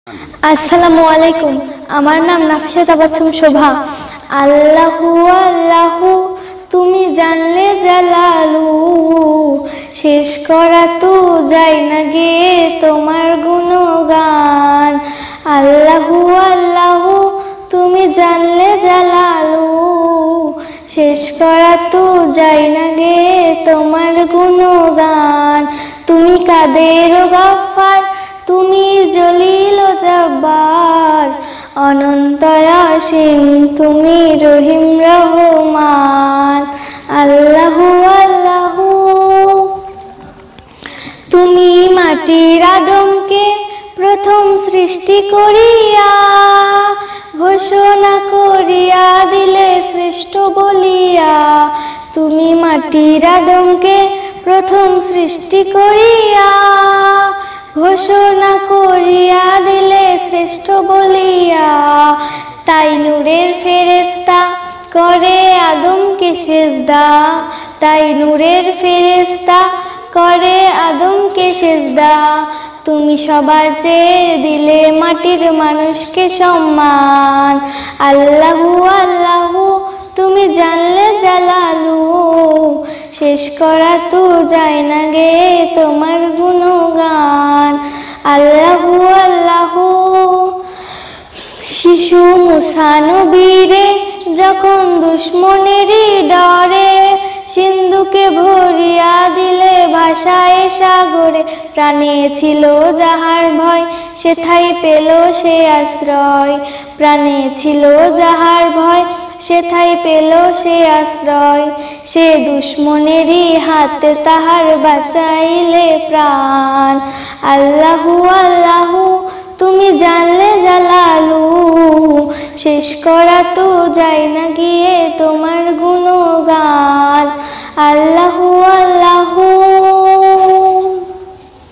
আসসালামু আলাইকুম। আমার নাম নাফিসা তাবাসসুম শোভা। আল্লাহু আল্লাহু তুমি জানলে জালালু, শেষ করা তো যায় না গে তোমার গুণগান। আল্লাহু আল্লাহু তুমি জানলে জালালু, শেষ করা তো যায় না গে তোমার গুণগান। তুমি কাদের গাফফার, তুমি জলিল ও জব্বার, অনন্ত অসীম তুমি রহিম রহমান। আল্লাহু আল্লাহু তুমি মাটির আদমকে প্রথম সৃষ্টি করিয়া, ঘোষণা করিয়া দিলে শ্রেষ্ঠ বলিয়া। তুমি মাটির আদমকে প্রথম সৃষ্টি করিয়া, ঘোষণা করিয়া দিলে শ্রেষ্ঠ বলিয়া। তাই নূরের ফেরেশতা করে আদমকে সেজদা, তাই নূরের ফেরেশতা করে আদমকে সেজদা। তুমি সবার চেয়ে দিলে মাটির মানুষকে সম্মান। আল্লাহু আল্লাহু তুমি জানলে জালালু, শেষ করা তো যায় না গে তোমার গুণগান। আল্লাহু আল্লাহু শিশু মুসা নবীরে যখন দুশ্মনেরই ডরে, সিন্ধুকে ভরিয়া দিলে ভাষায় সাগরে। প্রাণে ছিল যাহার ভয়, সেথায় পেল সে আশ্রয়। প্রাণে ছিল যাহার ভয়, সেথায় পেল সে আশ্রয়। সে দুশ্মনেরই হাতে তাহার বাঁচাইলে প্রাণ। আল্লাহু আল্লাহু তুমি জানলে জালালু, শেষ করা তো যায় না গিয়ে তোমার গুণগান। আল্লাহু আল্লাহু